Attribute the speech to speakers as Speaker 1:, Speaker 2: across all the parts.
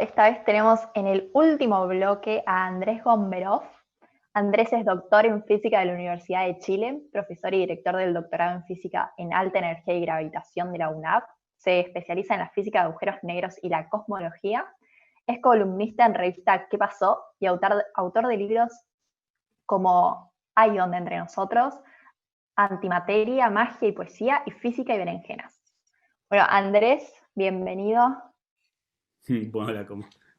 Speaker 1: esta vez tenemos en el último bloque a Andrés Gomberov. Andrés es doctor en física de la Universidad de Chile, profesor y director del doctorado en física en alta energía y gravitación de la UNAV. Se especializa en la física de agujeros negros y la cosmología. Es columnista en revista ¿Qué pasó? Y autor de libros como Hay donde entre nosotros, Antimateria, Magia y Poesía y Física y Berenjenas. Bueno, Andrés, bienvenido.
Speaker 2: Hola,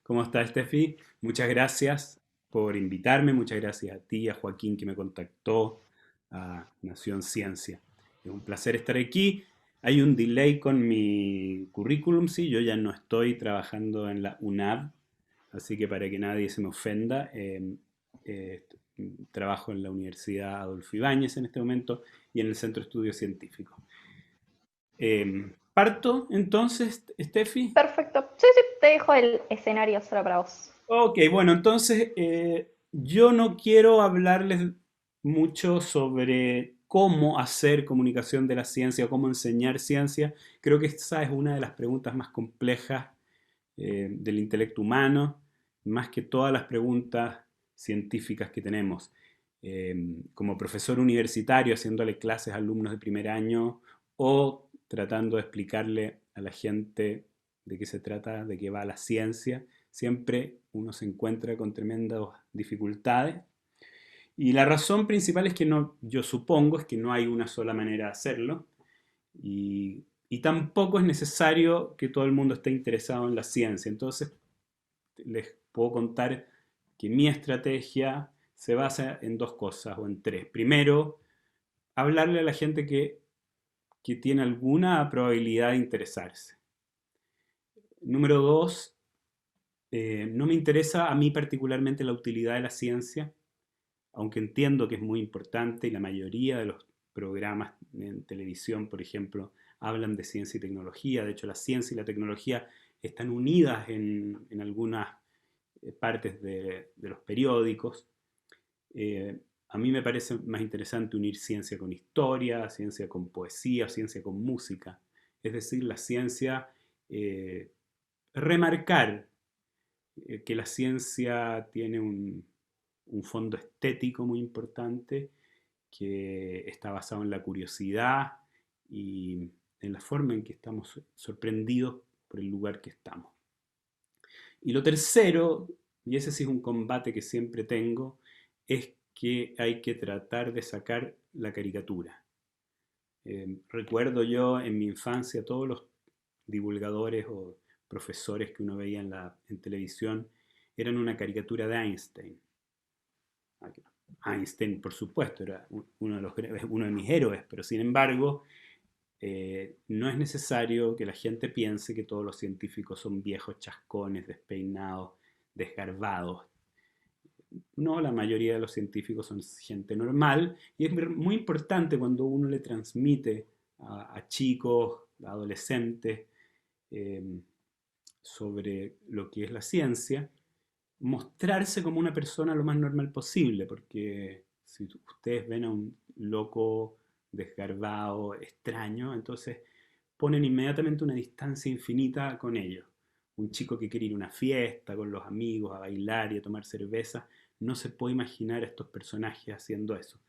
Speaker 2: ¿cómo estás, Steffi? Muchas gracias por invitarme, muchas gracias a ti, a Joaquín que me contactó, a Nación Ciencia. Es un placer estar aquí. Hay un delay con mi currículum, sí, yo ya no estoy trabajando en la UNAV, así que para que nadie se me ofenda, eh, trabajo en la Universidad Adolfo Ibáñez en este momento y en el Centro de Estudios Científicos. ¿Parto entonces, Steffi?
Speaker 1: Perfecto. Sí, sí, te dejo el escenario solo para vos.
Speaker 2: Ok, bueno, entonces yo no quiero hablarles mucho sobre cómo hacer comunicación de la ciencia o cómo enseñar ciencia. Creo que esa es una de las preguntas más complejas del intelecto humano, más que todas las preguntas científicas que tenemos. Como profesor universitario, haciéndole clases a alumnos de primer año o tratando de explicarle a la gente de qué se trata, de qué va la ciencia, siempre uno se encuentra con tremendas dificultades. Y la razón principal es que no, yo supongo, es que no hay una sola manera de hacerlo. Y tampoco es necesario que todo el mundo esté interesado en la ciencia. Entonces, les puedo contar que mi estrategia se basa en dos cosas o en tres. Primero, hablarle a la gente que tiene alguna probabilidad de interesarse. Número dos, no me interesa a mí particularmente la utilidad de la ciencia, aunque entiendo que es muy importante y la mayoría de los programas en televisión, por ejemplo, hablan de ciencia y tecnología. De hecho, la ciencia y la tecnología están unidas en algunas partes de los periódicos. Eh, a mí me parece más interesante unir ciencia con historia, ciencia con poesía, ciencia con música. Es decir, la ciencia, eh, remarcar que la ciencia tiene un fondo estético muy importante, que está basado en la curiosidad y en la forma en que estamos sorprendidos por el lugar que estamos. Y lo tercero, y ese sí es un combate que siempre tengo, es que hay que tratar de sacar la caricatura. Recuerdo yo en mi infancia todos los divulgadores o profesores que uno veía en televisión eran una caricatura de Einstein. Einstein, por supuesto, era uno de mis héroes, pero sin embargo, no es necesario que la gente piense que todos los científicos son viejos chascones, despeinados, desgarbados. No, la mayoría de los científicos son gente normal y es muy importante cuando uno le transmite a chicos, a adolescentes, eh, sobre lo que es la ciencia, mostrarse como una persona lo más normal posible, porque si ustedes ven a un loco desgarbado, extraño, entonces ponen inmediatamente una distancia infinita con ellos. Un chico que quiere ir a una fiesta con los amigos, a bailar y a tomar cerveza, no se puede imaginar a estos personajes haciendo eso.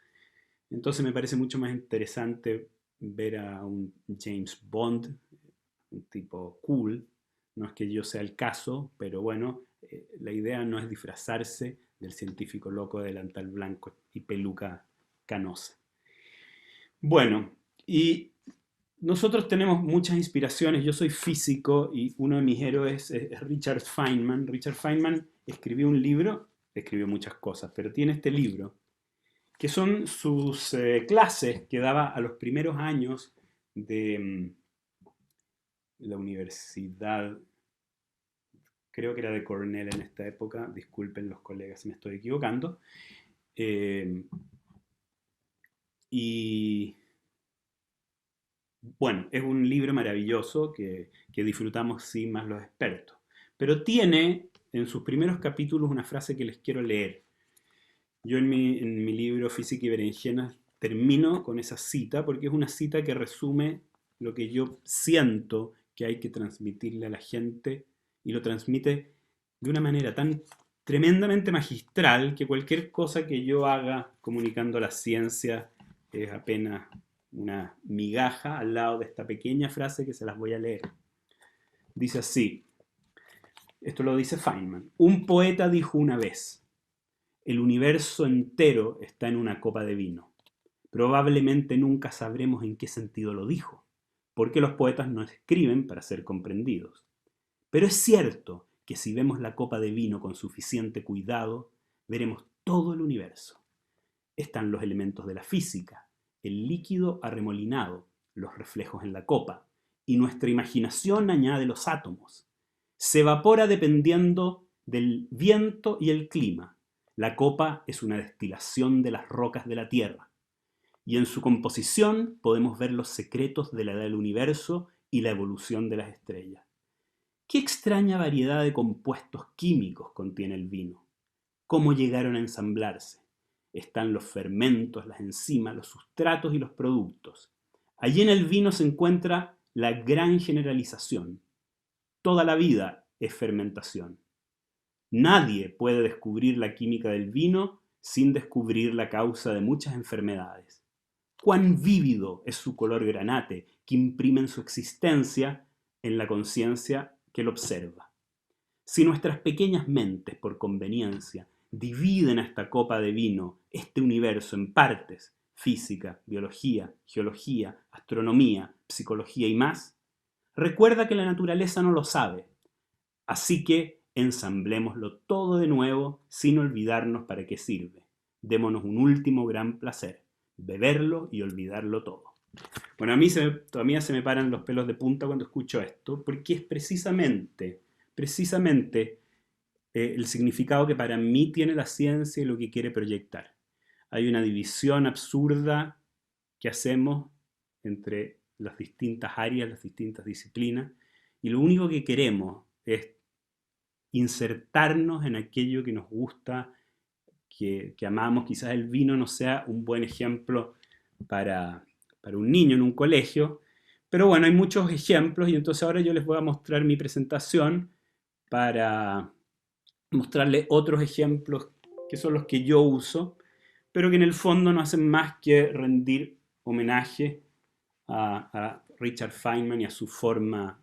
Speaker 2: Entonces me parece mucho más interesante ver a un James Bond, un tipo cool. No es que yo sea el caso, pero bueno, la idea no es disfrazarse del científico loco de delantal blanco y peluca canosa. Bueno, y nosotros tenemos muchas inspiraciones. Yo soy físico y uno de mis héroes es Richard Feynman. Richard Feynman escribió un libro, escribió muchas cosas, pero tiene este libro, que son sus clases que daba a los primeros años de la universidad, creo que era de Cornell en esta época, disculpen los colegas si me estoy equivocando, eh, y bueno, es un libro maravilloso que disfrutamos sin más los expertos, pero tiene en sus primeros capítulos una frase que les quiero leer. Yo en mi libro Física y Berenjenas termino con esa cita porque es una cita que resume lo que yo siento que hay que transmitirle a la gente y lo transmite de una manera tan tremendamente magistral que cualquier cosa que yo haga comunicando la ciencia es apenas una migaja al lado de esta pequeña frase que se las voy a leer. Dice así, esto lo dice Feynman: un poeta dijo una vez, el universo entero está en una copa de vino. Probablemente nunca sabremos en qué sentido lo dijo, porque los poetas no escriben para ser comprendidos. Pero es cierto que si vemos la copa de vino con suficiente cuidado, veremos todo el universo. Están los elementos de la física, el líquido arremolinado, los reflejos en la copa, y nuestra imaginación añade los átomos. Se evapora dependiendo del viento y el clima. La copa es una destilación de las rocas de la Tierra. Y en su composición podemos ver los secretos de la edad del universo y la evolución de las estrellas. ¿Qué extraña variedad de compuestos químicos contiene el vino? ¿Cómo llegaron a ensamblarse? Están los fermentos, las enzimas, los sustratos y los productos. Allí en el vino se encuentra la gran generalización. Toda la vida es fermentación. Nadie puede descubrir la química del vino sin descubrir la causa de muchas enfermedades. Cuán vívido es su color granate que imprimen su existencia en la conciencia que lo observa. Si nuestras pequeñas mentes, por conveniencia, dividen a esta copa de vino, este universo, en partes, física, biología, geología, astronomía, psicología y más, recuerda que la naturaleza no lo sabe. Así que ensamblémoslo todo de nuevo sin olvidarnos para qué sirve. Démonos un último gran placer, beberlo y olvidarlo todo. Bueno, a mí todavía se me paran los pelos de punta cuando escucho esto, porque es precisamente el significado que para mí tiene la ciencia y lo que quiere proyectar. Hay una división absurda que hacemos entre las distintas áreas, las distintas disciplinas, y lo único que queremos es insertarnos en aquello que nos gusta, que amamos. Quizás el vino no sea un buen ejemplo para un niño en un colegio, pero bueno, hay muchos ejemplos y entonces ahora yo les voy a mostrar mi presentación para mostrarles otros ejemplos que son los que yo uso, pero que en el fondo no hacen más que rendir homenaje a Richard Feynman y a su forma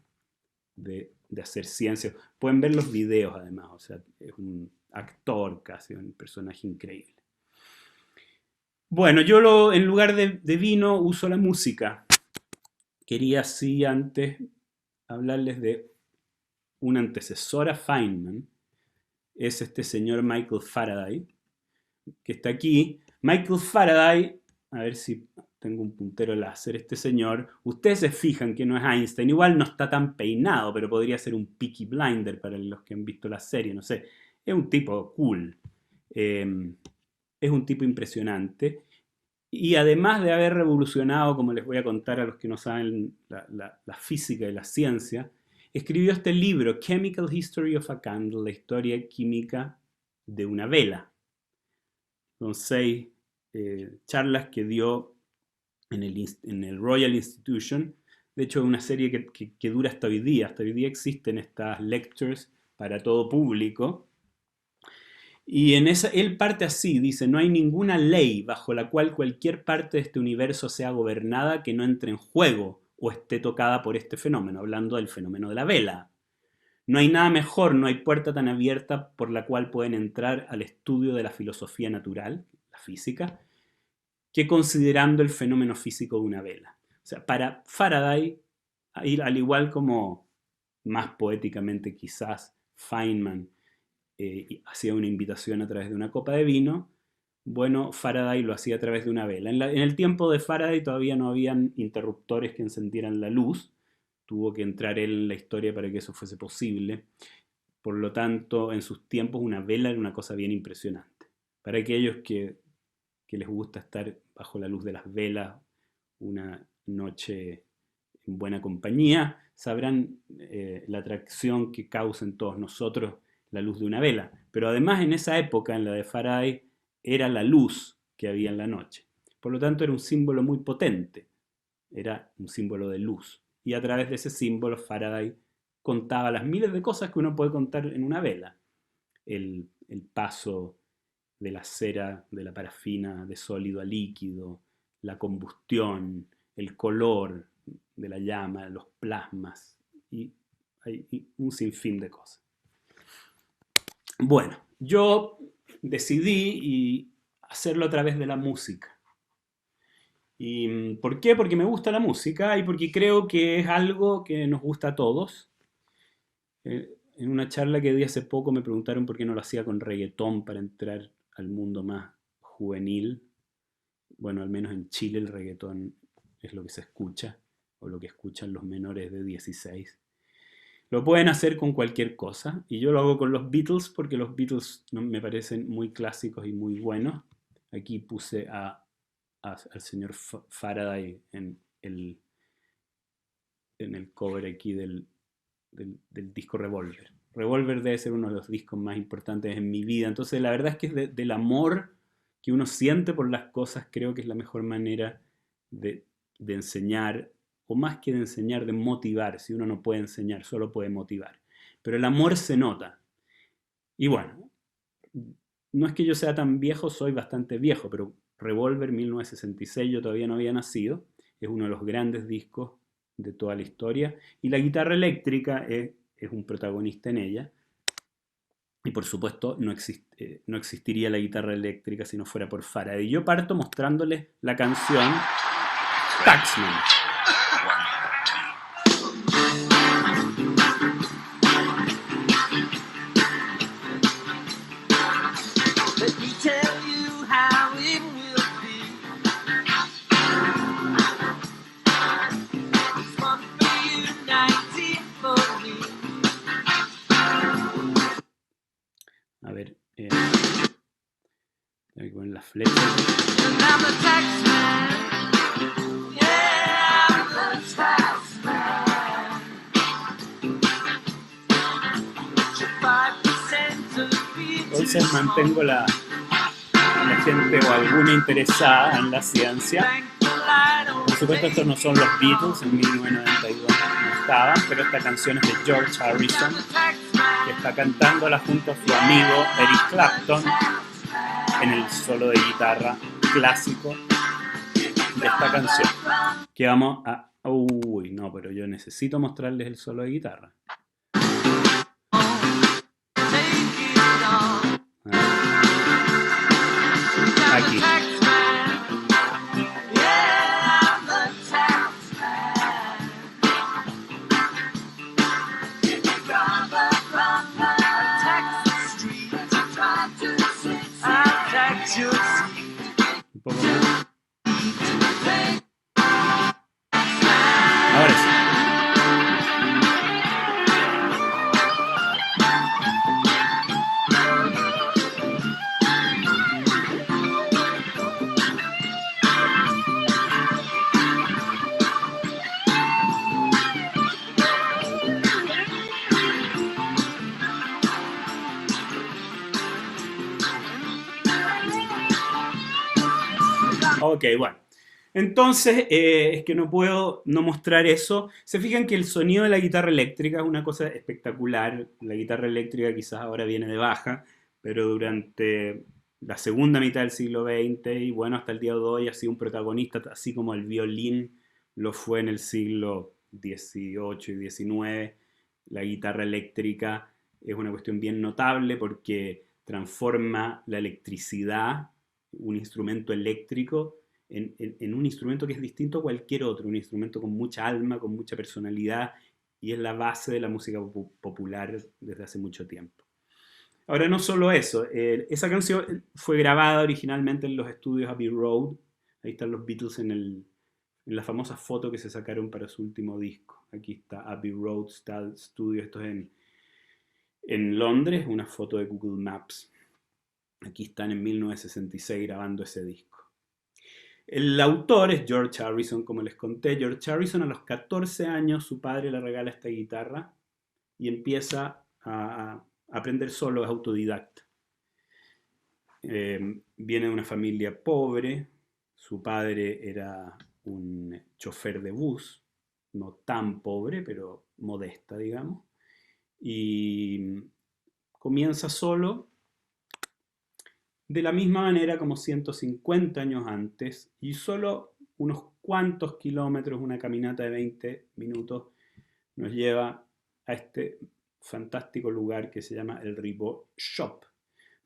Speaker 2: de hacer ciencia. Pueden ver los videos además, o sea, es un actor casi, un personaje increíble. Bueno, yo en lugar de vino uso la música. Quería así antes hablarles de un antecesor a Feynman. Es este señor Michael Faraday, que está aquí. Michael Faraday, a ver si tengo un puntero láser, este señor, ustedes se fijan que no es Einstein, igual no está tan peinado, pero podría ser un Peaky Blinder para los que han visto la serie, no sé. Es un tipo cool, es un tipo impresionante. Y además de haber revolucionado, como les voy a contar a los que no saben la física y la ciencia, escribió este libro, Chemical History of a Candle, la historia química de una vela. Son 6 charlas que dio en el Royal Institution. De hecho, es una serie que dura hasta hoy día. Hasta hoy día existen estas lectures para todo público. Y en esa, él parte así, dice, no hay ninguna ley bajo la cual cualquier parte de este universo sea gobernada que no entre en juego o esté tocada por este fenómeno, hablando del fenómeno de la vela. No hay nada mejor, no hay puerta tan abierta por la cual pueden entrar al estudio de la filosofía natural, la física, que considerando el fenómeno físico de una vela. O sea, para Faraday, al igual como más poéticamente quizás Feynman hacía una invitación a través de una copa de vino, bueno, Faraday lo hacía a través de una vela. En el tiempo de Faraday todavía no habían interruptores que encendieran la luz, tuvo que entrar él en la historia para que eso fuese posible. Por lo tanto, en sus tiempos una vela era una cosa bien impresionante. Para aquellos que les gusta estar bajo la luz de las velas una noche en buena compañía, sabrán la atracción que causa en todos nosotros la luz de una vela. Pero además en esa época, en la de Faraday, era la luz que había en la noche. Por lo tanto, era un símbolo muy potente. Era un símbolo de luz. Y a través de ese símbolo, Faraday contaba las miles de cosas que uno puede contar en una vela. el paso de la cera, de la parafina, de sólido a líquido, la combustión, el color de la llama, los plasmas, y hay un sinfín de cosas. Bueno, yo decidí hacerlo a través de la música. ¿Y por qué? Porque me gusta la música y porque creo que es algo que nos gusta a todos. En una charla que di hace poco me preguntaron por qué no lo hacía con reggaetón para entrar al mundo más juvenil. Bueno, al menos en Chile el reggaetón es lo que se escucha, o lo que escuchan los menores de 16. Lo pueden hacer con cualquier cosa, y yo lo hago con los Beatles porque los Beatles me parecen muy clásicos y muy buenos. Aquí puse al señor Faraday en el cover aquí del disco Revolver. Revolver debe ser uno de los discos más importantes en mi vida. Entonces, la verdad es que del amor que uno siente por las cosas, creo que es la mejor manera de enseñar, o más que de enseñar, de motivar. Si uno no puede enseñar, solo puede motivar. Pero el amor se nota. Y bueno, no es que yo sea tan viejo, soy bastante viejo, pero Revolver 1966 yo todavía no había nacido. Es uno de los grandes discos de toda la historia. Y la guitarra eléctrica es un protagonista en ella. Y por supuesto no existiría la guitarra eléctrica si no fuera por Faraday. Y yo parto mostrándoles la canción Taxman. A ver, voy con la flecha. Entonces mantengo la gente o alguna interesada en la ciencia. Por supuesto, estos no son los Beatles, en 1992 no estaban, pero esta canción es de George Harrison, que está cantándola junto a su amigo Eric Clapton en el solo de guitarra clásico de esta canción. Que vamos a... Uy, no, pero yo necesito mostrarles el solo de guitarra. Aquí. Un poco más. Ahora sí. Ok, bueno. Entonces, es que no puedo no mostrar eso. Se fijan que el sonido de la guitarra eléctrica es una cosa espectacular. La guitarra eléctrica quizás ahora viene de baja, pero durante la segunda mitad del siglo XX y bueno, hasta el día de hoy ha sido un protagonista, así como el violín lo fue en el siglo XVIII y XIX. La guitarra eléctrica es una cuestión bien notable porque transforma la electricidad, un instrumento eléctrico, en un instrumento que es distinto a cualquier otro, un instrumento con mucha alma, con mucha personalidad, y es la base de la música popular desde hace mucho tiempo. Ahora, no solo eso, esa canción fue grabada originalmente en los estudios Abbey Road. Ahí están los Beatles en la famosa foto que se sacaron para su último disco. Aquí está Abbey Road Studio, esto es en Londres, una foto de Google Maps. Aquí están en 1966 grabando ese disco. El autor es George Harrison, como les conté. George Harrison, a los 14 años, su padre le regala esta guitarra y empieza a aprender solo, es autodidacta. Viene de una familia pobre, su padre era un chofer de bus, no tan pobre, pero modesta, digamos. Y comienza solo, de la misma manera como 150 años antes, y solo unos cuantos kilómetros, una caminata de 20 minutos, nos lleva a este fantástico lugar que se llama el Ribot Shop.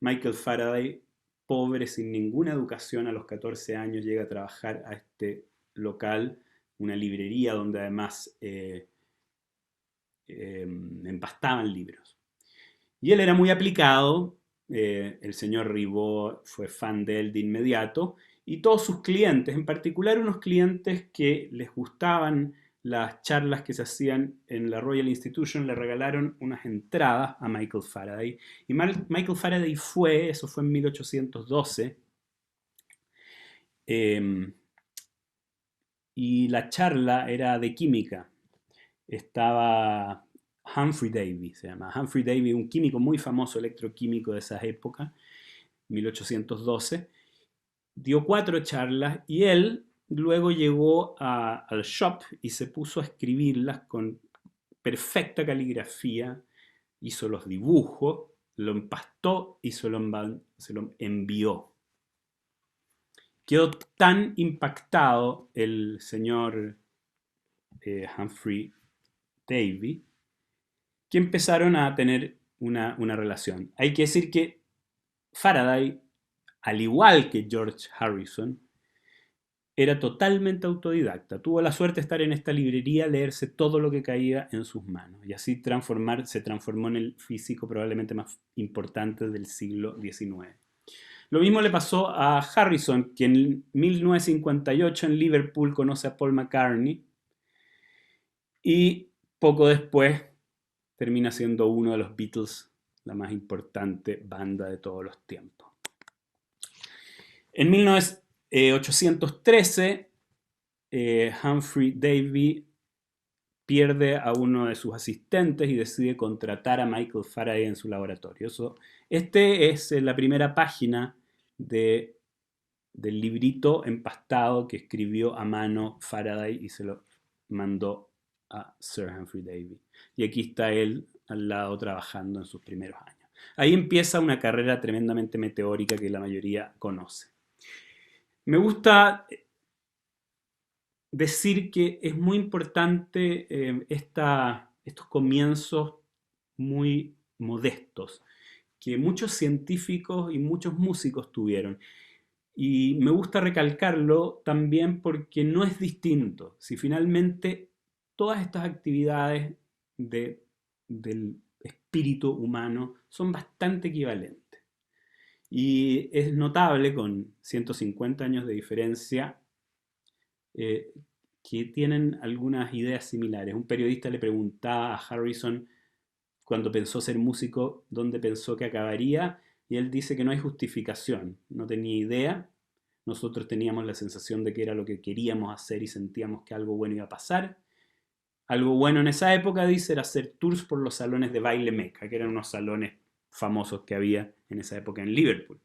Speaker 2: Michael Faraday, pobre, sin ninguna educación, a los 14 años llega a trabajar a este local, una librería donde además empastaban libros. Y él era muy aplicado, el señor Ribot fue fan de él de inmediato, y todos sus clientes, en particular unos clientes que les gustaban las charlas que se hacían en la Royal Institution, le regalaron unas entradas a Michael Faraday. Y Michael Faraday fue, eso fue en 1812, y la charla era de química. Estaba Humphrey Davy, se llama. Humphrey Davy, un químico muy famoso, electroquímico de esa época, 1812, dio 4 charlas y él luego llegó al shop y se puso a escribirlas con perfecta caligrafía, hizo los dibujos, lo empastó y se lo envió. Quedó tan impactado el señor Humphrey Davy que empezaron a tener una relación. Hay que decir que Faraday, al igual que George Harrison, era totalmente autodidacta. Tuvo la suerte de estar en esta librería, leerse todo lo que caía en sus manos y así se transformó en el físico probablemente más importante del siglo XIX. Lo mismo le pasó a Harrison, que en 1958 en Liverpool conoce a Paul McCartney y poco después termina siendo uno de los Beatles, la más importante banda de todos los tiempos. En 1813, Humphrey Davy pierde a uno de sus asistentes y decide contratar a Michael Faraday en su laboratorio. Este es la primera página del librito empastado que escribió a mano Faraday y se lo mandó a Sir Humphrey Davy. Y aquí está él al lado trabajando en sus primeros años. Ahí empieza una carrera tremendamente meteórica que la mayoría conoce. Me gusta decir que es muy importante estos comienzos muy modestos que muchos científicos y muchos músicos tuvieron. Y me gusta recalcarlo también porque no es distinto. Si finalmente todas estas actividades del espíritu humano son bastante equivalentes. Y es notable, con 150 años de diferencia, que tienen algunas ideas similares. Un periodista le preguntaba a Harrison cuando pensó ser músico dónde pensó que acabaría y él dice que no hay justificación, no tenía idea. Nosotros teníamos la sensación de que era lo que queríamos hacer y sentíamos que algo bueno iba a pasar. Algo bueno en esa época, dice, era hacer tours por los salones de baile Mecca, que eran unos salones famosos que había en esa época en Liverpool.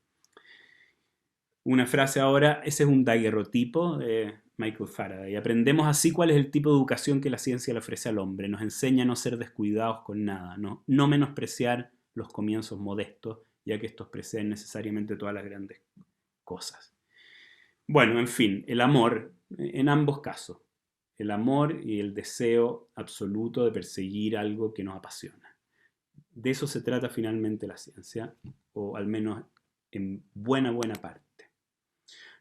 Speaker 2: Una frase ahora, ese es un daguerrotipo de Michael Faraday. Aprendemos así cuál es el tipo de educación que la ciencia le ofrece al hombre. Nos enseña a no ser descuidados con nada, no menospreciar los comienzos modestos, ya que estos preceden necesariamente todas las grandes cosas. Bueno, en fin, el amor, en ambos casos. El amor y el deseo absoluto de perseguir algo que nos apasiona. De eso se trata finalmente la ciencia, o al menos en buena parte.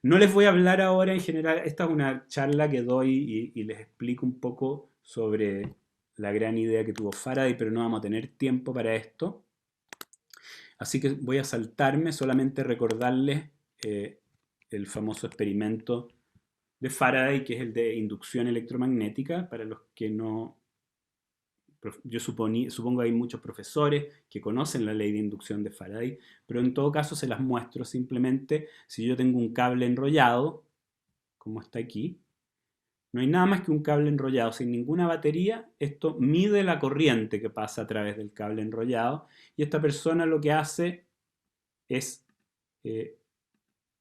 Speaker 2: No les voy a hablar ahora en general, esta es una charla que doy y les explico un poco sobre la gran idea que tuvo Faraday, pero no vamos a tener tiempo para esto. Así que voy a saltarme, solamente recordarles el famoso experimento de Faraday, que es el de inducción electromagnética, para los que no... Yo supongo que hay muchos profesores que conocen la ley de inducción de Faraday, pero en todo caso se las muestro simplemente. Si yo tengo un cable enrollado, como está aquí, no hay nada más que un cable enrollado sin ninguna batería. Esto mide la corriente que pasa a través del cable enrollado y esta persona lo que hace es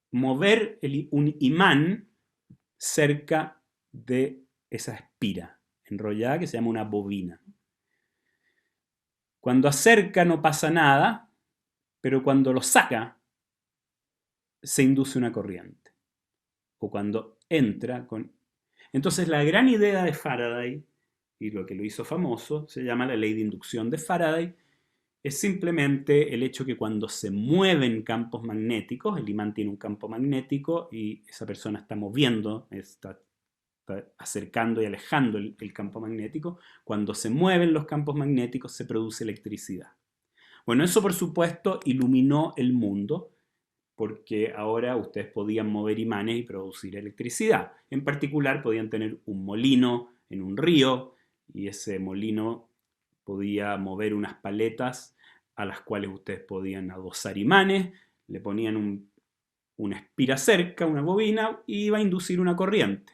Speaker 2: mover un imán cerca de esa espira enrollada que se llama una bobina. Cuando acerca no pasa nada, pero cuando lo saca se induce una corriente. O cuando entra con... Entonces la gran idea de Faraday, y lo que lo hizo famoso, se llama la ley de inducción de Faraday, es simplemente el hecho que cuando se mueven campos magnéticos, el imán tiene un campo magnético y esa persona está moviendo, está acercando y alejando el campo magnético, cuando se mueven los campos magnéticos se produce electricidad. Bueno, eso por supuesto iluminó el mundo porque ahora ustedes podían mover imanes y producir electricidad. En particular podían tener un molino en un río y ese molino podía mover unas paletas a las cuales ustedes podían adosar imanes, le ponían una espira cerca, una bobina, y iba a inducir una corriente.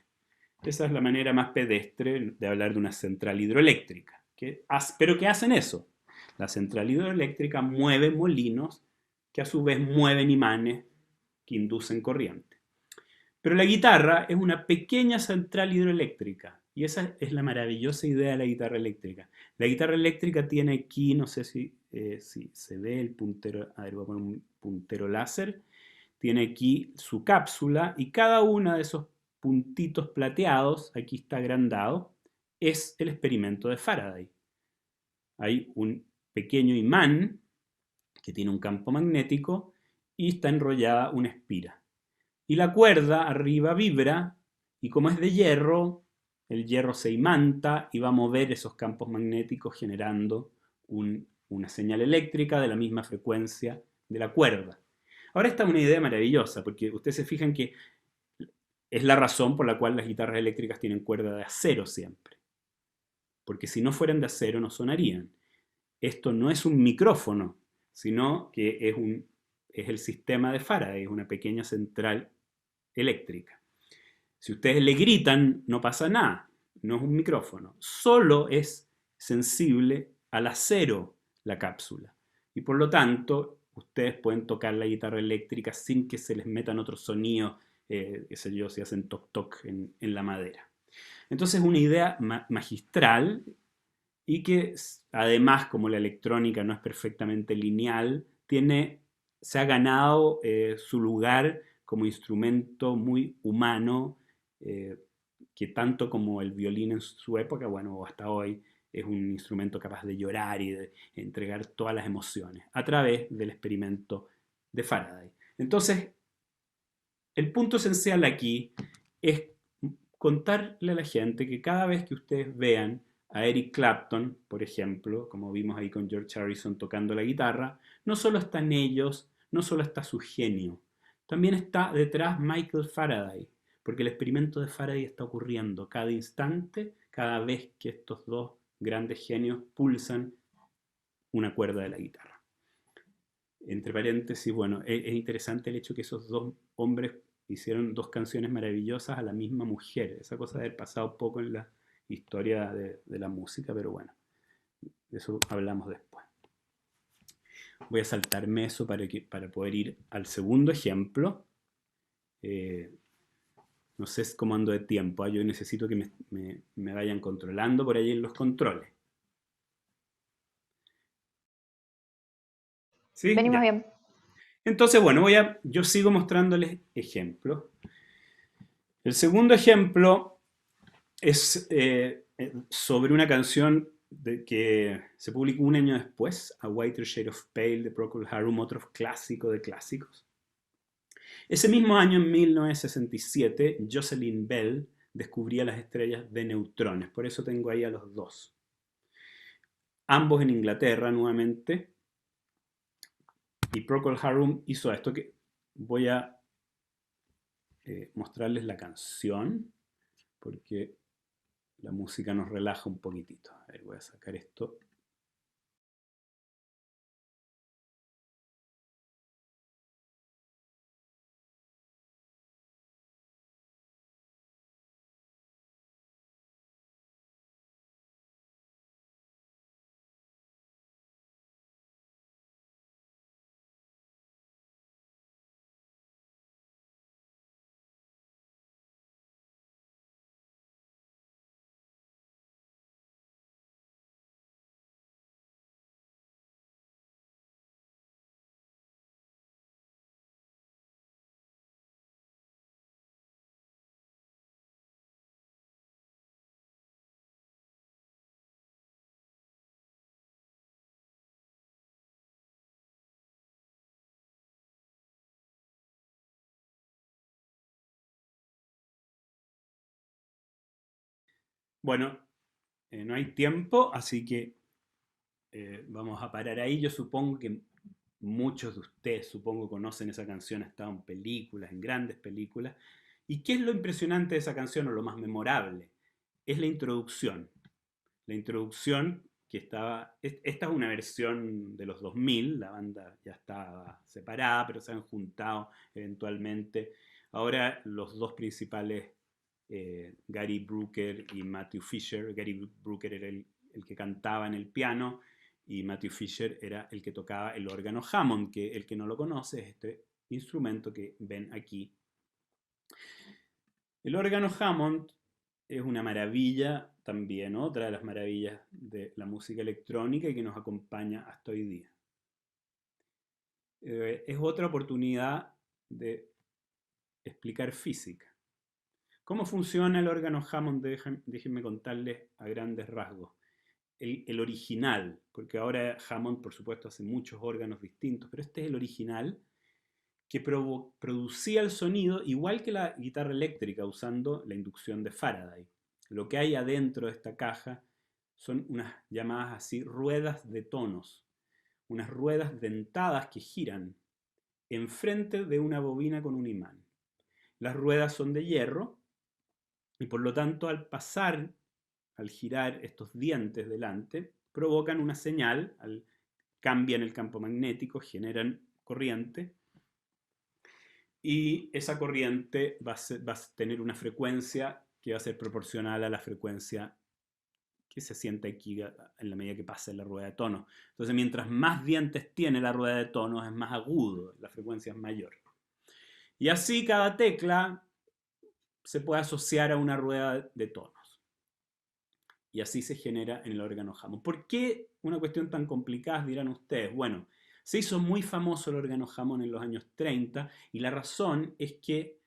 Speaker 2: Esa es la manera más pedestre de hablar de una central hidroeléctrica. ¿Pero qué hacen eso? La central hidroeléctrica mueve molinos que a su vez mueven imanes que inducen corriente. Pero la guitarra es una pequeña central hidroeléctrica y esa es la maravillosa idea de la guitarra eléctrica. La guitarra eléctrica tiene aquí, no sé si se ve el puntero, a ver, voy a poner un puntero láser, tiene aquí su cápsula y cada uno de esos puntitos plateados, aquí está agrandado, es el experimento de Faraday. Hay un pequeño imán que tiene un campo magnético y está enrollada una espira. Y la cuerda arriba vibra y como es de hierro, el hierro se imanta y va a mover esos campos magnéticos generando una señal eléctrica de la misma frecuencia de la cuerda. Ahora esta es una idea maravillosa porque ustedes se fijan que es la razón por la cual las guitarras eléctricas tienen cuerda de acero siempre. Porque si no fueran de acero no sonarían. Esto no es un micrófono, sino que es el sistema de Faraday, es una pequeña central eléctrica. Si ustedes le gritan, no pasa nada, no es un micrófono, solo es sensible al acero la cápsula. Y por lo tanto, ustedes pueden tocar la guitarra eléctrica sin que se les metan otros sonidos, qué sé yo, si hacen toc toc en la madera. Entonces es una idea magistral y que además, como la electrónica no es perfectamente lineal, se ha ganado su lugar como instrumento muy humano, eh, que tanto como el violín en su época, bueno, hasta hoy, es un instrumento capaz de llorar y de entregar todas las emociones a través del experimento de Faraday. Entonces, el punto esencial aquí es contarle a la gente que cada vez que ustedes vean a Eric Clapton, por ejemplo, como vimos ahí con George Harrison tocando la guitarra, no solo están ellos, no solo está su genio, también está detrás Michael Faraday, porque el experimento de Faraday está ocurriendo cada instante, cada vez que estos dos grandes genios pulsan una cuerda de la guitarra. Entre paréntesis, bueno, es interesante el hecho que esos dos hombres hicieron dos canciones maravillosas a la misma mujer. Esa cosa de haber pasado poco en la historia de la música, pero bueno, de eso hablamos después. Voy a saltarme eso para poder ir al segundo ejemplo. No sé cómo ando de tiempo, yo necesito que me vayan controlando por ahí en los controles. ¿Sí?
Speaker 1: Venimos
Speaker 2: Ya.
Speaker 1: bien.
Speaker 2: Entonces, bueno, yo sigo mostrándoles ejemplos. El segundo ejemplo es sobre una canción que se publicó un año después, A Whiter Shade of Pale de Procol Harum, otro clásico de clásicos. Ese mismo año, en 1967, Jocelyn Bell descubría las estrellas de neutrones, por eso tengo ahí a los dos. Ambos en Inglaterra nuevamente, y Procol Harum hizo esto que voy a mostrarles la canción, porque la música nos relaja un poquitito. A ver, voy a sacar esto. Bueno, no hay tiempo, así que vamos a parar ahí. Yo supongo que muchos de ustedes, supongo, conocen esa canción, ha estado en películas, en grandes películas. ¿Y qué es lo impresionante de esa canción o lo más memorable? Es la introducción. La introducción que estaba... Esta es una versión de los 2000, la banda ya estaba separada, pero se han juntado eventualmente. Ahora los dos principales, Gary Brooker y Matthew Fisher. Gary Brooker era el que cantaba en el piano y Matthew Fisher era el que tocaba el órgano Hammond, que el que no lo conoce es este instrumento que ven aquí. El órgano Hammond es una maravilla también, otra de las maravillas de la música electrónica y que nos acompaña hasta hoy día. Es otra oportunidad de explicar física. ¿Cómo funciona el órgano Hammond? Déjenme contarles a grandes rasgos. El original, porque ahora Hammond por supuesto hace muchos órganos distintos, pero este es el original que producía el sonido igual que la guitarra eléctrica usando la inducción de Faraday. Lo que hay adentro de esta caja son unas llamadas así ruedas de tonos, unas ruedas dentadas que giran enfrente de una bobina con un imán. Las ruedas son de hierro y por lo tanto al pasar, al girar estos dientes delante, provocan una señal, cambian el campo magnético, generan corriente y esa corriente va a tener una frecuencia que va a ser proporcional a la frecuencia que se siente aquí en la medida que pasa la rueda de tonos. Entonces, mientras más dientes tiene la rueda de tonos, es más agudo, la frecuencia es mayor. Y así cada tecla se puede asociar a una rueda de tonos. Y así se genera en el órgano Hammond. ¿Por qué una cuestión tan complicada, dirán ustedes? Bueno, se hizo muy famoso el órgano Hammond en los años 30 y la razón es que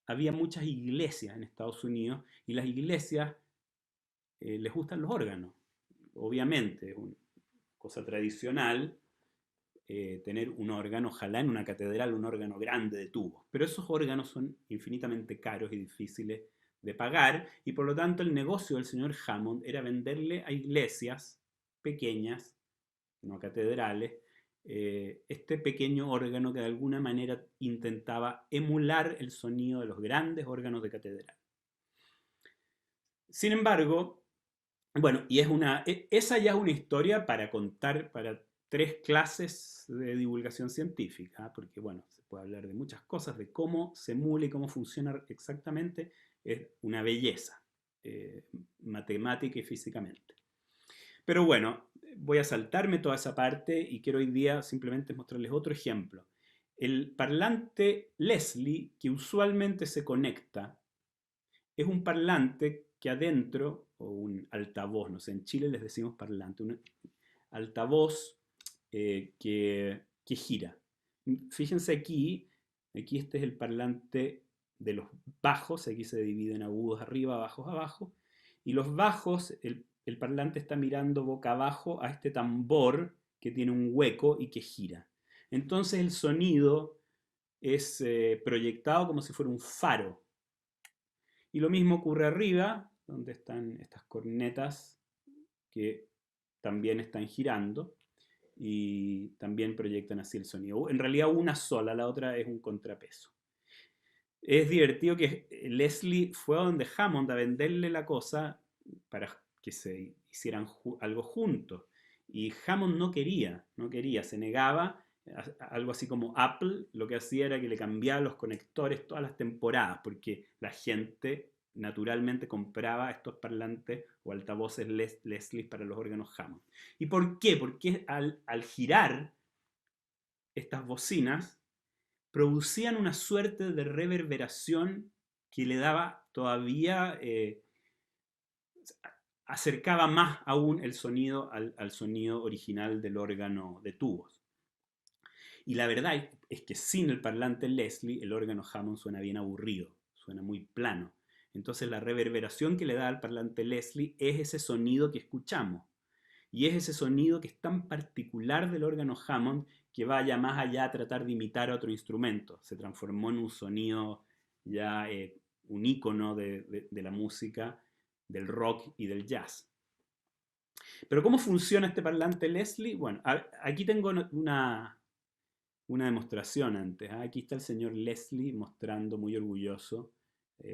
Speaker 2: había muchas iglesias en Estados Unidos y las iglesias les gustan los órganos. Obviamente, es una cosa tradicional tener un órgano, ojalá en una catedral, un órgano grande de tubos. Pero esos órganos son infinitamente caros y difíciles de pagar y por lo tanto el negocio del señor Hammond era venderle a iglesias pequeñas, no catedrales, este pequeño órgano que de alguna manera intentaba emular el sonido de los grandes órganos de catedral. Sin embargo, bueno, y esa ya es una historia para contar para 3 clases de divulgación científica, porque bueno, se puede hablar de muchas cosas, de cómo se emula y cómo funciona exactamente, es una belleza, matemática y físicamente. Pero bueno, voy a saltarme toda esa parte y quiero hoy día simplemente mostrarles otro ejemplo. El parlante Leslie, que usualmente se conecta, es un parlante que adentro, o un altavoz, no sé, en Chile les decimos parlante, un altavoz que gira. Fíjense aquí este es el parlante de los bajos, aquí se divide en agudos arriba, bajos abajo, y los bajos, el parlante está mirando boca abajo a este tambor que tiene un hueco y que gira. Entonces el sonido es proyectado como si fuera un faro. Y lo mismo ocurre arriba, donde están estas cornetas que también están girando y también proyectan así el sonido. En realidad una sola, la otra es un contrapeso. Es divertido que Leslie fue a donde Hammond a venderle la cosa para que se hicieran algo juntos. Y Hammond no quería, se negaba. Algo así como Apple lo que hacía era que le cambiaba los conectores todas las temporadas, porque la gente naturalmente compraba estos parlantes o altavoces Leslie para los órganos Hammond. ¿Y por qué? Porque al girar estas bocinas producían una suerte de reverberación que le daba todavía, acercaba más aún el sonido al sonido original del órgano de tubos. Y la verdad es que sin el parlante Leslie, el órgano Hammond suena bien aburrido, suena muy plano. Entonces la reverberación que le da al parlante Leslie es ese sonido que escuchamos. Y es ese sonido que es tan particular del órgano Hammond que vaya más allá a tratar de imitar a otro instrumento. Se transformó en un sonido ya un ícono de la música del rock y del jazz. Pero ¿cómo funciona este parlante Leslie? Bueno, aquí tengo una demostración antes. Aquí está el señor Leslie mostrando muy orgulloso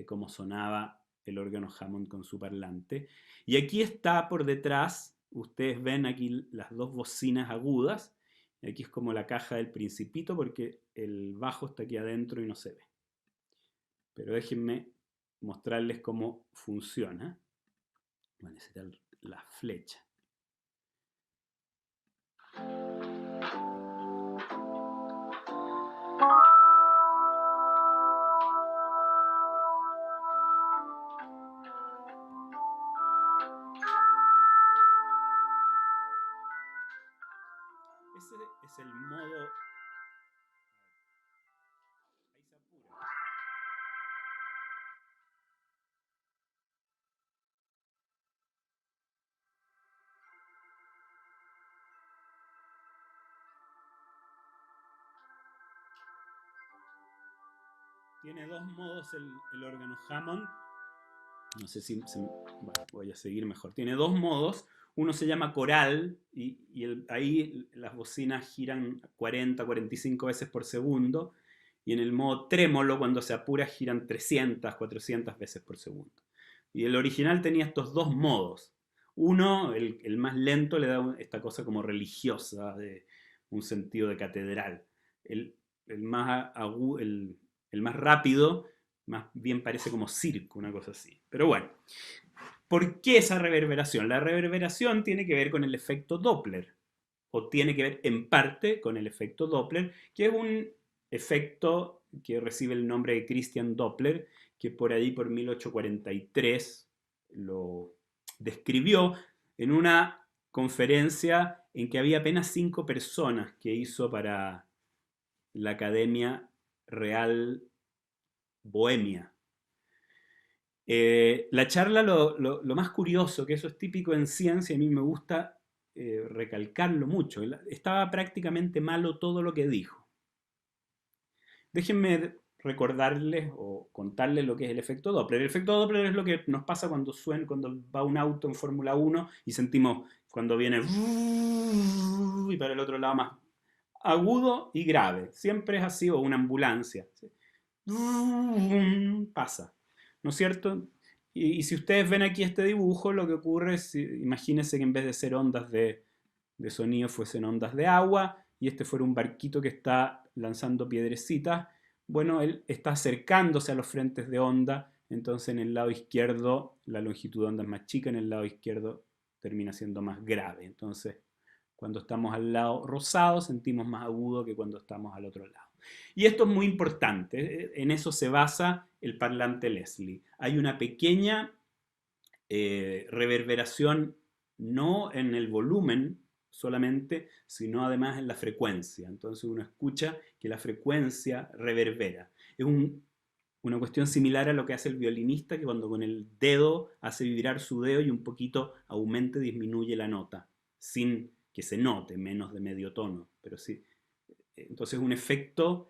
Speaker 2: cómo sonaba el órgano Hammond con su parlante. Y aquí está por detrás, ustedes ven aquí las dos bocinas agudas. Y aquí es como la caja del Principito porque el bajo está aquí adentro y no se ve. Pero déjenme mostrarles cómo funciona. Voy a necesitar la flecha. Ese es el modo. Ahí se apura. Tiene dos modos el órgano Hammond. No sé si bueno, voy a seguir mejor. Tiene dos modos. Uno se llama coral y ahí las bocinas giran 40, 45 veces por segundo. Y en el modo trémolo, cuando se apura, giran 300, 400 veces por segundo. Y el original tenía estos dos modos. Uno, el más lento, le da esta cosa como religiosa, de un sentido de catedral. El más agudo, el más rápido, más bien parece como circo, una cosa así. Pero bueno, ¿por qué esa reverberación? La reverberación tiene que ver con el efecto Doppler, o tiene que ver en parte con el efecto Doppler, que es un efecto que recibe el nombre de Christian Doppler, que por ahí por 1843 lo describió en una conferencia en que había apenas 5 personas que hizo para la Academia Real Bohemia. La charla, lo más curioso, que eso es típico en ciencia, a mí me gusta recalcarlo mucho, estaba prácticamente malo todo lo que dijo. Déjenme recordarles o contarles lo que es el efecto Doppler. El efecto Doppler es lo que nos pasa cuando va un auto en Fórmula 1 y sentimos cuando viene y para el otro lado más agudo y grave. Siempre es así, o una ambulancia. ¿Sí? Pasa, ¿no es cierto? Y si ustedes ven aquí este dibujo, lo que ocurre es, imagínense que en vez de ser ondas de sonido fuesen ondas de agua y este fuera un barquito que está lanzando piedrecitas. Bueno, él está acercándose a los frentes de onda, entonces en el lado izquierdo la longitud de onda es más chica, en el lado izquierdo termina siendo más grave. Entonces, cuando estamos al lado rosado sentimos más agudo que cuando estamos al otro lado. Y esto es muy importante, en eso se basa el parlante Leslie. Hay una pequeña reverberación no en el volumen solamente, sino además en la frecuencia. Entonces uno escucha que la frecuencia reverbera. Es una cuestión similar a lo que hace el violinista, que cuando con el dedo hace vibrar su dedo y un poquito aumenta y disminuye la nota, sin que se note, menos de medio tono, pero sí. Entonces un efecto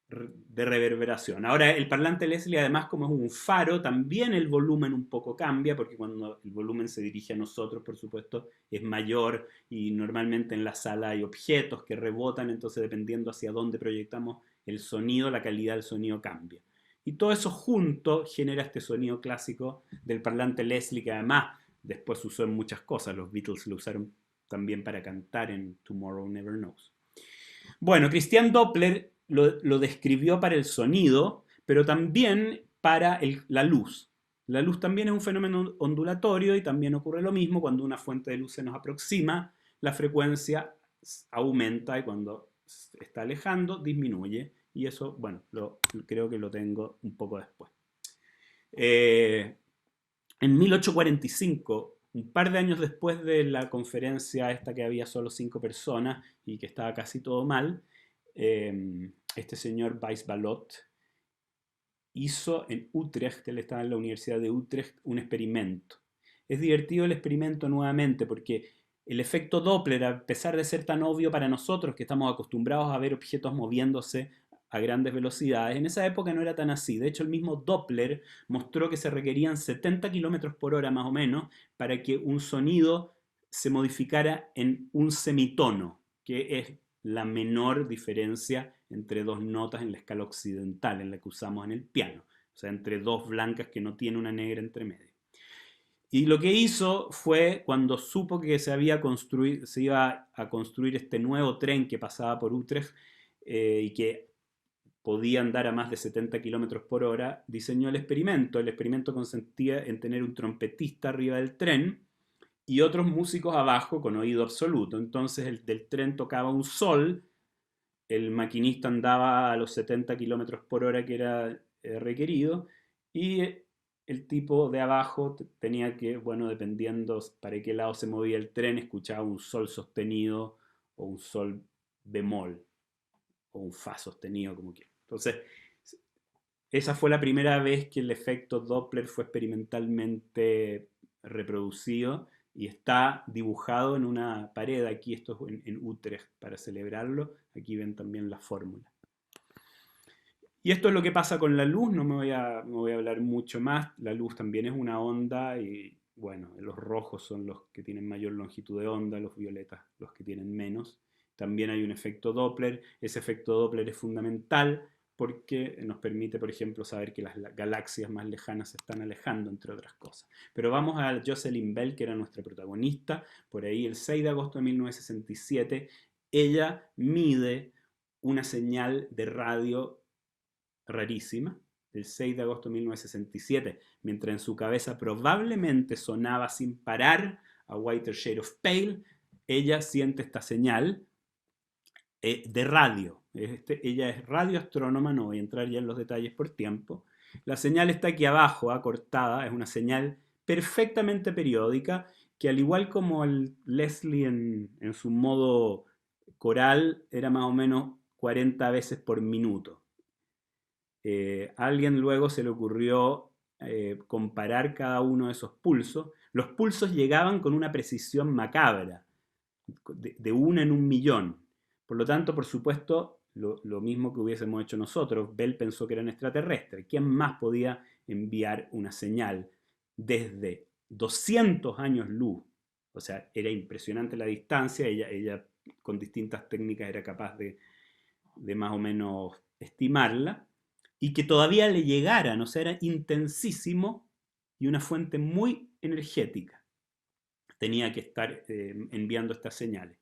Speaker 2: de reverberación. Ahora, el parlante Leslie, además, como es un faro, también el volumen un poco cambia, porque cuando el volumen se dirige a nosotros, por supuesto, es mayor y normalmente en la sala hay objetos que rebotan, entonces dependiendo hacia dónde proyectamos el sonido, la calidad del sonido cambia. Y todo eso junto genera este sonido clásico del parlante Leslie, que además después se usó en muchas cosas. Los Beatles lo usaron también para cantar en Tomorrow Never Knows. Bueno, Christian Doppler lo describió para el sonido, pero también para la luz. La luz también es un fenómeno ondulatorio y también ocurre lo mismo cuando una fuente de luz se nos aproxima, la frecuencia aumenta y cuando se está alejando disminuye. Y eso, bueno, creo que lo tengo un poco después. En 1845, un par de años después de la conferencia esta que había solo 5 personas y que estaba casi todo mal, este señor Weisballot hizo en Utrecht, él estaba en la Universidad de Utrecht, un experimento. Es divertido el experimento nuevamente porque el efecto Doppler, a pesar de ser tan obvio para nosotros que estamos acostumbrados a ver objetos moviéndose a grandes velocidades. En esa época no era tan así. De hecho, el mismo Doppler mostró que se requerían 70 kilómetros por hora más o menos para que un sonido se modificara en un semitono, que es la menor diferencia entre dos notas en la escala occidental, en la que usamos en el piano. O sea, entre dos blancas que no tiene una negra entre medio. Y lo que hizo fue, cuando supo que se iba a construir este nuevo tren que pasaba por Utrecht y que podía andar a más de 70 kilómetros por hora, diseñó el experimento. El experimento consistía en tener un trompetista arriba del tren y otros músicos abajo con oído absoluto. Entonces el del tren tocaba un sol, el maquinista andaba a los 70 kilómetros por hora que era requerido y el tipo de abajo tenía que, bueno, dependiendo para qué lado se movía el tren, escuchaba un sol sostenido o un sol bemol o un fa sostenido, como quiera. Entonces, esa fue la primera vez que el efecto Doppler fue experimentalmente reproducido y está dibujado en una pared aquí, esto es en Utrecht, para celebrarlo. Aquí ven también la fórmula. Y esto es lo que pasa con la luz, no me voy a hablar mucho más. La luz también es una onda y, bueno, los rojos son los que tienen mayor longitud de onda, los violetas los que tienen menos. También hay un efecto Doppler. Ese efecto Doppler es fundamental porque nos permite, por ejemplo, saber que las galaxias más lejanas se están alejando, entre otras cosas. Pero vamos a Jocelyn Bell, que era nuestra protagonista. Por ahí, el 6 de agosto de 1967, ella mide una señal de radio rarísima, del 6 de agosto de 1967, mientras en su cabeza probablemente sonaba sin parar a Whiter Shade of Pale, ella siente esta señal de radio. Ella es radioastrónoma, no voy a entrar ya en los detalles por tiempo. La señal está aquí abajo, acortada, es una señal perfectamente periódica que, al igual como el Leslie en su modo coral, era más o menos 40 veces por minuto. Alguien luego se le ocurrió comparar cada uno de esos pulsos. Los pulsos llegaban con una precisión macabra, de una en un millón. Por lo tanto, por supuesto, lo mismo que hubiésemos hecho nosotros, Bell pensó que eran extraterrestres. ¿Quién más podía enviar una señal desde 200 años luz? O sea, era impresionante la distancia, ella con distintas técnicas era capaz de más o menos estimarla, y que todavía le llegaran, o sea, era intensísimo y una fuente muy energética. Tenía que estar enviando estas señales.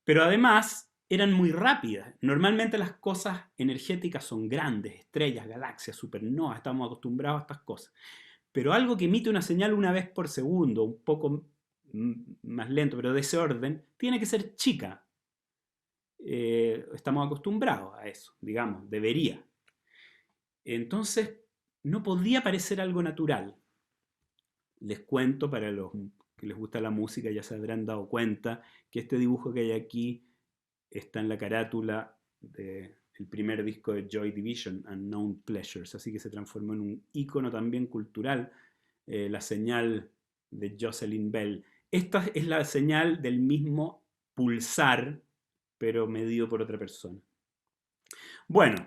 Speaker 2: Pero además eran muy rápidas. Normalmente las cosas energéticas son grandes, estrellas, galaxias, supernovas, estamos acostumbrados a estas cosas. Pero algo que emite una señal una vez por segundo, un poco más lento, pero de ese orden, tiene que ser chica. Estamos acostumbrados a eso, digamos, debería. Entonces, no podía parecer algo natural. Les cuento, para los que les gusta la música ya se habrán dado cuenta que este dibujo que hay aquí está en la carátula del primer disco de Joy Division, Unknown Pleasures, así que se transformó en un ícono también cultural, la señal de Jocelyn Bell. Esta es la señal del mismo pulsar, pero medido por otra persona. Bueno,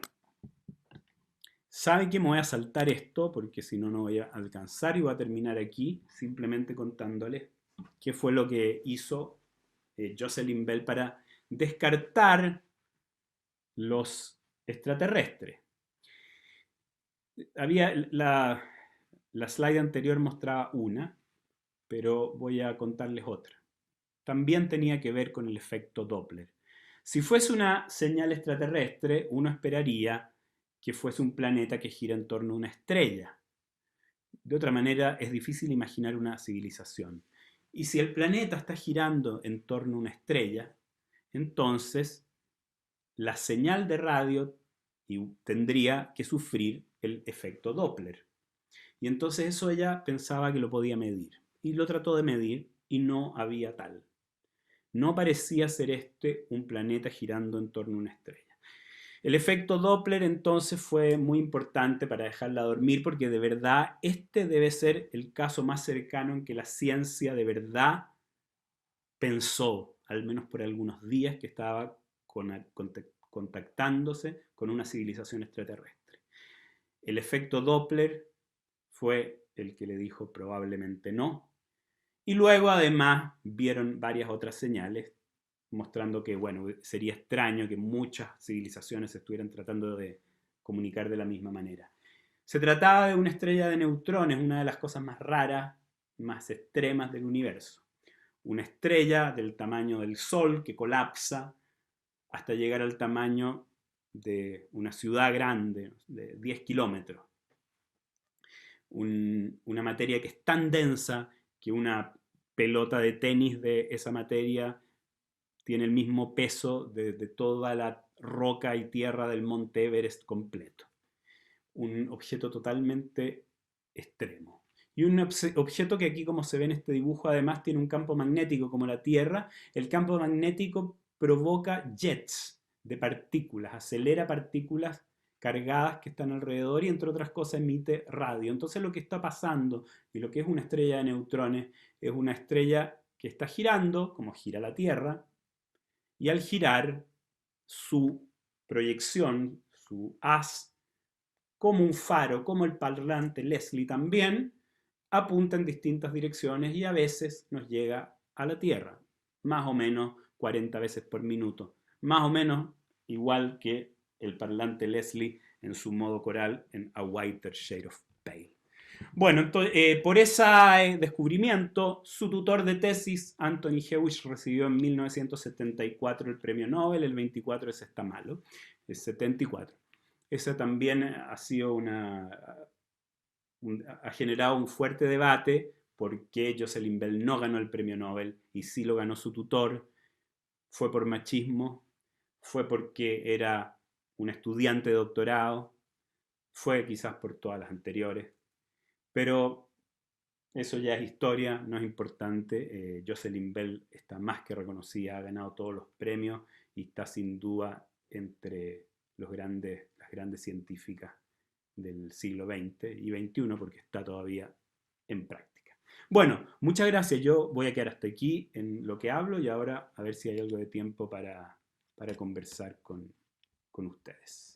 Speaker 2: saben que me voy a saltar esto porque si no, no voy a alcanzar y voy a terminar aquí simplemente contándoles qué fue lo que hizo Jocelyn Bell para descartar los extraterrestres. La slide anterior mostraba una, pero voy a contarles otra. También tenía que ver con el efecto Doppler. Si fuese una señal extraterrestre, uno esperaría que fuese un planeta que gira en torno a una estrella. De otra manera, es difícil imaginar una civilización. Y si el planeta está girando en torno a una estrella, entonces la señal de radio tendría que sufrir el efecto Doppler. Y entonces eso ella pensaba que lo podía medir. Y lo trató de medir y no había tal. No parecía ser este un planeta girando en torno a una estrella. El efecto Doppler entonces fue muy importante para dejarla dormir porque de verdad este debe ser el caso más cercano en que la ciencia de verdad pensó, al menos por algunos días, que estaba contactándose con una civilización extraterrestre. El efecto Doppler fue el que le dijo probablemente no. Y luego además vieron varias otras señales mostrando que, bueno, sería extraño que muchas civilizaciones estuvieran tratando de comunicar de la misma manera. Se trataba de una estrella de neutrones, una de las cosas más raras, más extremas del universo. Una estrella del tamaño del Sol que colapsa hasta llegar al tamaño de una ciudad grande, de 10 kilómetros. Una materia que es tan densa que una pelota de tenis de esa materia tiene el mismo peso de toda la roca y tierra del monte Everest completo. Un objeto totalmente extremo. Y un objeto que aquí, como se ve en este dibujo, además tiene un campo magnético como la Tierra. El campo magnético provoca jets de partículas, acelera partículas cargadas que están alrededor y, entre otras cosas, emite radio. Entonces lo que está pasando y lo que es una estrella de neutrones es una estrella que está girando, como gira la Tierra, y al girar su proyección, su haz, como un faro, como el parlante Leslie también, apunta en distintas direcciones y a veces nos llega a la Tierra, más o menos 40 veces por minuto, más o menos igual que el parlante Leslie en su modo coral en A Whiter Shade of Pale. Bueno, entonces, por ese descubrimiento, su tutor de tesis, Anthony Hewish, recibió en 1974 el premio Nobel, el 24 ese está malo, el 74. Esa también ha sido ha generado un fuerte debate porque Jocelyn Bell no ganó el premio Nobel y sí lo ganó su tutor. Fue por machismo, fue porque era un estudiante de doctorado, fue quizás por todas las anteriores, pero eso ya es historia, no es importante. Jocelyn Bell está más que reconocida, ha ganado todos los premios y está sin duda entre las grandes científicas del siglo XX y XXI porque está todavía en práctica. Bueno, muchas gracias. Yo voy a quedar hasta aquí en lo que hablo y ahora a ver si hay algo de tiempo para conversar con ustedes.